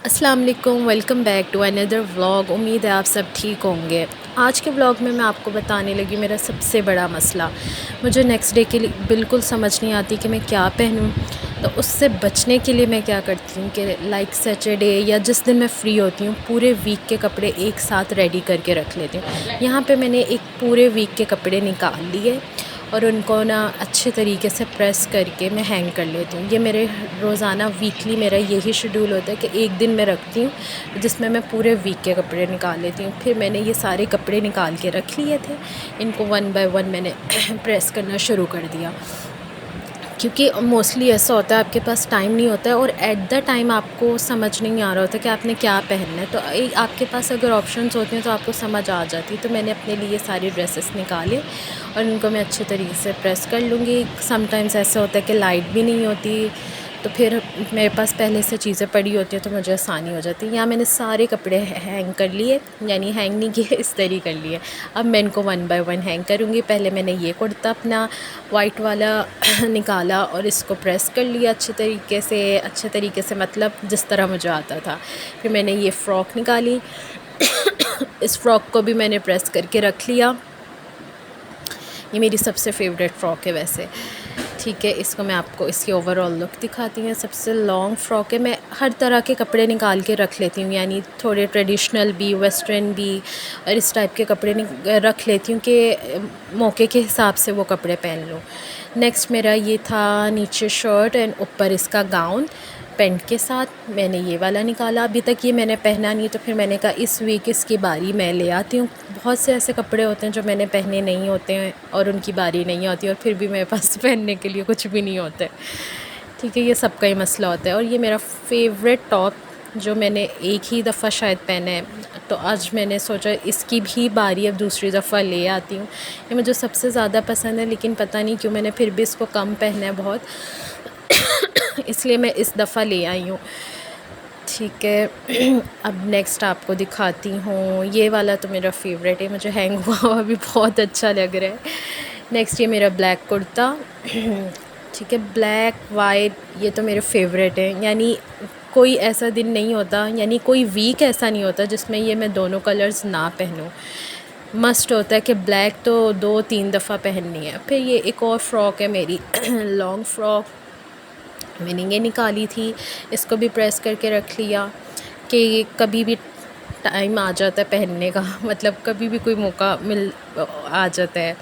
अस्सलाम वालेकुम, welcome back to another vlog. उम्मीद है आप सब ठीक होंगे। आज के व्लॉग में मैं आपको बताने लगी मेरा सबसे बड़ा मसला। मुझे नेक्स्ट डे के लिए बिल्कुल समझ नहीं आती कि मैं क्या पहनूं। तो उससे बचने के लिए मैं क्या करती हूँ कि लाइक सैटरडे या जिस दिन मैं फ़्री होती हूँ पूरे वीक के कपड़े एक साथ रेडी करके रख लेती हूँ। यहाँ पे मैंने एक पूरे वीक के कपड़े निकाल लिए और उनको ना अच्छे तरीके से प्रेस करके मैं हैंग कर लेती हूँ। ये मेरे रोज़ाना वीकली मेरा यही शेड्यूल होता है कि एक दिन मैं रखती हूँ जिसमें मैं पूरे वीक के कपड़े निकाल लेती हूँ। फिर मैंने ये सारे कपड़े निकाल के रख लिए थे, इनको वन बाय वन मैंने प्रेस करना शुरू कर दिया, क्योंकि मोस्टली ऐसा होता है आपके पास टाइम नहीं होता है और एट द टाइम आपको समझ नहीं आ रहा होता कि आपने क्या पहनना है। तो आपके पास अगर ऑप्शंस होते हैं तो आपको समझ आ जाती है। तो मैंने अपने लिए सारी ड्रेसेस निकाले और उनको मैं अच्छे तरीके से प्रेस कर लूँगी। समटाइम्स ऐसा होता है कि लाइट भी नहीं होती, तो फिर मेरे पास पहले से चीज़ें पड़ी होती हैं तो मुझे आसानी हो जाती है। यहाँ मैंने सारे कपड़े हैंग कर लिए, यानी हैंग नहीं किए, इस्त्री कर लिए। अब मैं इनको वन बाय वन हैंग करूँगी। पहले मैंने ये कुर्ता अपना वाइट वाला निकाला और इसको प्रेस कर लिया अच्छे तरीके से मतलब जिस तरह मुझे आता था। फिर मैंने ये फ़्रॉक निकाली इस फ़्रॉक को भी मैंने प्रेस करके रख लिया। ये मेरी सबसे फ़ेवरेट फ़्रॉक है वैसे, ठीक है। इसको मैं आपको इसकी ओवरऑल लुक दिखाती हूँ। सबसे लॉन्ग फ़्रॉक है। मैं हर तरह के कपड़े निकाल के रख लेती हूँ, यानी थोड़े ट्रेडिशनल भी, वेस्टर्न भी, और इस टाइप के कपड़े रख लेती हूँ कि मौके के हिसाब से वो कपड़े पहन लूँ। नेक्स्ट मेरा ये था नीचे शर्ट एंड ऊपर इसका गाउन पैंट के साथ। मैंने ये वाला निकाला, अभी तक ये मैंने पहना नहीं, तो फिर मैंने कहा इस वीक इसकी बारी मैं ले आती हूँ। बहुत से ऐसे कपड़े होते हैं जो मैंने पहने नहीं होते हैं और उनकी बारी नहीं होती और फिर भी मेरे पास पहनने के लिए कुछ भी नहीं होता है, ठीक है। ये सबका ही मसला होता है। और ये मेरा फेवरेट टॉप जो मैंने एक ही दफ़ा शायद पहना है, तो आज मैंने सोचा इसकी भी बारी अब दूसरी दफ़ा ले आती हूँ। ये मुझे सबसे ज़्यादा पसंद है, लेकिन पता नहीं क्यों मैंने फिर भी इसको कम पहना है बहुत इसलिए मैं इस दफ़ा ले आई हूँ, ठीक है। अब नेक्स्ट आपको दिखाती हूँ। ये वाला तो मेरा फेवरेट है, मुझे हैंग हुआ हुआ भी बहुत अच्छा लग रहा है। नेक्स्ट ये मेरा ब्लैक कुर्ता ठीक है, ब्लैक वाइट, ये तो मेरे फेवरेट है। यानी कोई ऐसा दिन नहीं होता, यानी कोई वीक ऐसा नहीं होता जिसमें ये मैं दोनों कलर्स ना पहनूँ। मस्ट होता है कि ब्लैक तो 2-3 दफ़ा पहननी है। फिर ये एक और फ़्रॉक है मेरी लॉन्ग फ़्रॉक, मैंने ये निकाली थी, इसको भी प्रेस करके रख लिया कि कभी भी टाइम आ जाता है पहनने का मतलब कभी भी कोई मौका आ जाता है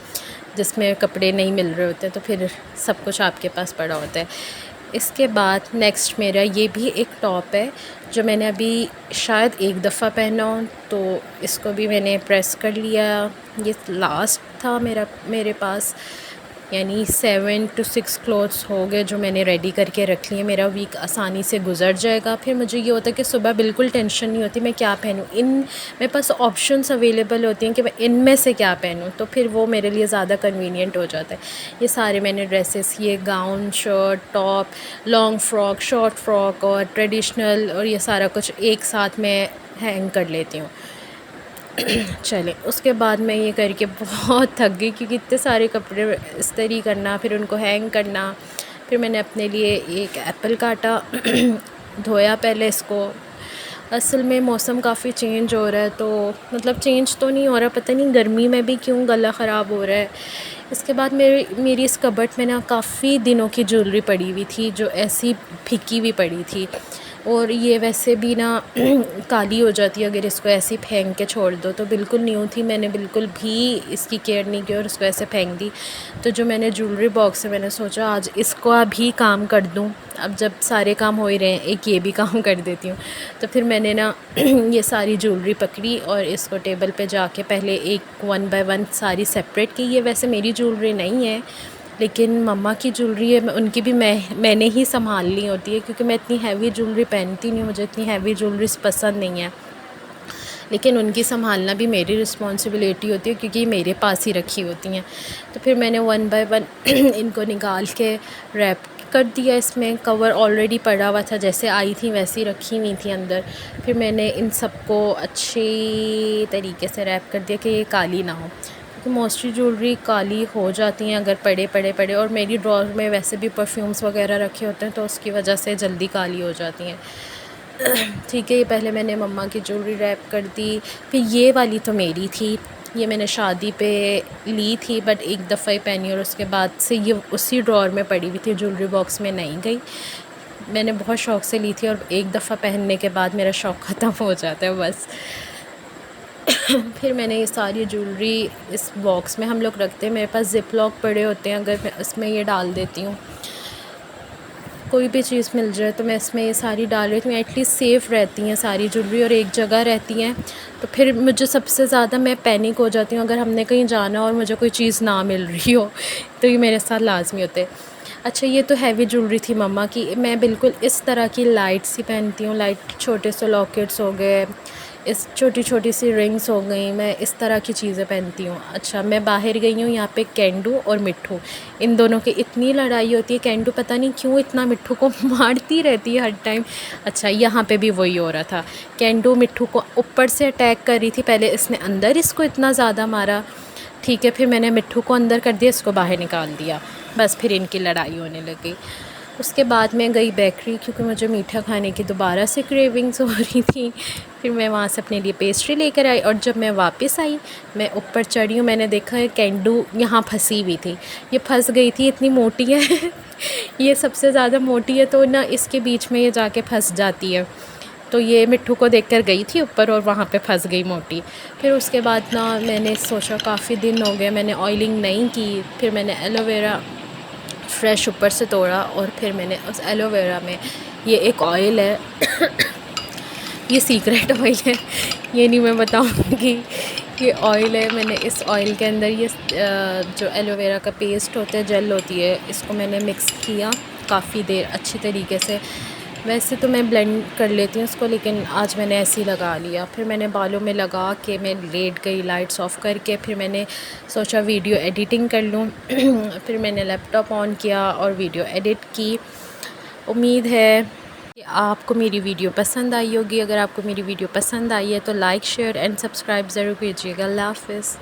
जिसमें कपड़े नहीं मिल रहे होते, तो फिर सब कुछ आपके पास पड़ा होता है। इसके बाद नेक्स्ट मेरा ये भी एक टॉप है जो मैंने अभी शायद एक दफ़ा पहना हो, तो इसको भी मैंने प्रेस कर लिया। ये लास्ट था मेरे पास, यानी 7 to 6 क्लोथ्स हो गए जो मैंने रेडी करके रख लिए। मेरा वीक आसानी से गुजर जाएगा। फिर मुझे ये होता है कि सुबह बिल्कुल टेंशन नहीं होती मैं क्या पहनूँ। मेरे पास ऑप्शंस अवेलेबल होती हैं कि मैं इनमें से क्या पहनूँ, तो फिर वो मेरे लिए ज़्यादा कन्वीनियंट हो जाता है। ये सारे मैंने ड्रेसेस, ये gown, shirt, top, long frock, short frock और ट्रेडिशनल, और ये सारा कुछ एक साथ मैं हैंग कर लेती हूँ। चलें, उसके बाद मैं ये करके बहुत थक गई क्योंकि इतने सारे कपड़े इस्त्री करना, फिर उनको हैंग करना। फिर मैंने अपने लिए एक एप्पल काटा धोया पहले इसको। असल में मौसम काफ़ी चेंज हो रहा है, तो मतलब चेंज तो नहीं हो रहा, पता नहीं गर्मी में भी क्यों गला ख़राब हो रहा है। इसके बाद मेरी इस कबर्ड में ना काफ़ी दिनों की ज्वेलरी पड़ी हुई थी जो ऐसी फीकी हुई पड़ी थी, और ये वैसे भी ना काली हो जाती है अगर इसको ऐसे ही फेंक के छोड़ दो। तो बिल्कुल न्यू थी, मैंने बिल्कुल भी इसकी केयर नहीं की और इसको ऐसे फेंक दी। तो जो मैंने ज्वेलरी बॉक्स है, मैंने सोचा आज इसको अभी काम कर दूं। अब जब सारे काम हो ही रहे हैं, एक ये भी काम कर देती हूँ। तो फिर मैंने ना ये सारी ज्वेलरी पकड़ी और इसको टेबल पे जाके पहले एक वन बाय वन सारी सेपरेट की। ये वैसे मेरी ज्वेलरी नहीं है, लेकिन मम्मा की ज्वेलरी है, उनकी भी मैंने ही संभालनी होती है क्योंकि मैं इतनी हैवी ज्वेलरी पहनती नहीं, मुझे इतनी हैवी ज्वेलरीज पसंद नहीं है। लेकिन उनकी संभालना भी मेरी रिस्पॉन्सिबिलिटी होती है क्योंकि ये मेरे पास ही रखी होती हैं। तो फिर मैंने वन बाय वन इनको निकाल के रैप कर दिया। इसमें कवर ऑलरेडी पड़ा हुआ था, जैसे आई थी वैसी रखी हुई थी अंदर। फिर मैंने इन सबको अच्छी तरीके से रैप कर दिया कि ये काली ना हो, क्योंकि मोस्टली ज्वेलरी काली हो जाती हैं अगर पड़े, और मेरी ड्रॉर में वैसे भी परफ्यूम्स वगैरह रखे होते हैं तो उसकी वजह से जल्दी काली हो जाती हैं। ठीक है, ये पहले मैंने मम्मा की ज्वेलरी रैप कर दी। फिर ये वाली तो मेरी थी, ये मैंने शादी पे ली थी, बट एक दफ़ा ही पहनी और उसके बाद से ये उसी ड्रॉर में पड़ी हुई थी, ज्वेलरी बॉक्स में नहीं गई। मैंने बहुत शौक़ से ली थी और एक दफ़ा पहनने के बाद मेरा शौक़ ख़त्म हो जाता है बस। फिर मैंने ये सारी ज्वेलरी इस बॉक्स में हम लोग रखते हैं, मेरे पास ज़िप लॉक पड़े होते हैं, अगर मैं उसमें ये डाल देती हूँ, कोई भी चीज़ मिल जाए तो मैं इसमें ये सारी डाल रही हूँ, एटलीस्ट सेफ़ रहती हैं सारी ज्वेलरी और एक जगह रहती हैं। तो फिर मुझे सबसे ज़्यादा मैं पैनिक हो जाती हूँ अगर हमने कहीं जाना और मुझे कोई चीज़ ना मिल रही हो, तो ये मेरे साथ लाज़मी होता है। अच्छा, ये तो हैवी ज्वेलरी थी मम्मा की, मैं बिल्कुल इस तरह की लाइट सी पहनती हूँ, लाइट छोटे से लॉकेट्स हो गए, इस छोटी छोटी सी रिंग्स हो गई, मैं इस तरह की चीज़ें पहनती हूँ। अच्छा, मैं बाहर गई हूँ, यहाँ पे केंडू और मिट्ठू, इन दोनों की इतनी लड़ाई होती है, केंडू पता नहीं क्यों इतना मिट्ठू को मारती रहती है हर टाइम। अच्छा, यहाँ पे भी वही हो रहा था, केंडू मिट्ठू को ऊपर से अटैक कर रही थी, पहले इसने अंदर इसको इतना ज़्यादा मारा, ठीक है, फिर मैंने मिट्ठू को अंदर कर दिया, इसको बाहर निकाल दिया, बस फिर इनकी लड़ाई होने लगी। उसके बाद मैं गई बेकरी, क्योंकि मुझे मीठा खाने की दोबारा से क्रेविंग्स हो रही थी। फिर मैं वहाँ से अपने लिए पेस्ट्री लेकर आई और जब मैं वापस आई, मैं ऊपर चढ़ी हूँ, मैंने देखा है केंडू यहाँ फंसी हुई थी, ये फंस गई थी, इतनी मोटी है ये सबसे ज़्यादा मोटी है, तो ना इसके बीच में ये जाके फंस जाती है। तो ये मिट्ठू को देखकर गई थी ऊपर और वहाँ पे फंस गई मोटी। फिर उसके बाद ना मैंने सोचा काफ़ी दिन हो गए मैंने ऑयलिंग नहीं की, फिर मैंने एलोवेरा फ्रेश ऊपर से तोड़ा और फिर मैंने उस एलोवेरा में, ये एक ऑयल है ये सीक्रेट ऑयल है, ये नहीं मैं बताऊंगी, ये ऑयल है। मैंने इस ऑयल के अंदर ये जो एलोवेरा का पेस्ट होता है, जेल होती है, इसको मैंने मिक्स किया काफ़ी देर अच्छी तरीके से। वैसे तो मैं ब्लेंड कर लेती हूँ उसको, लेकिन आज मैंने ऐसे ही लगा लिया। फिर मैंने बालों में लगा के मैं लेट गई लाइट्स ऑफ़ करके, फिर मैंने सोचा वीडियो एडिटिंग कर लूँ फिर मैंने लैपटॉप ऑन किया और वीडियो एडिट की। उम्मीद है कि आपको मेरी वीडियो पसंद आई होगी। अगर आपको मेरी वीडियो पसंद आई है तो लाइक, शेयर एंड सब्सक्राइब ज़रूर कीजिएगा। अल्लाह हाफ़िज़।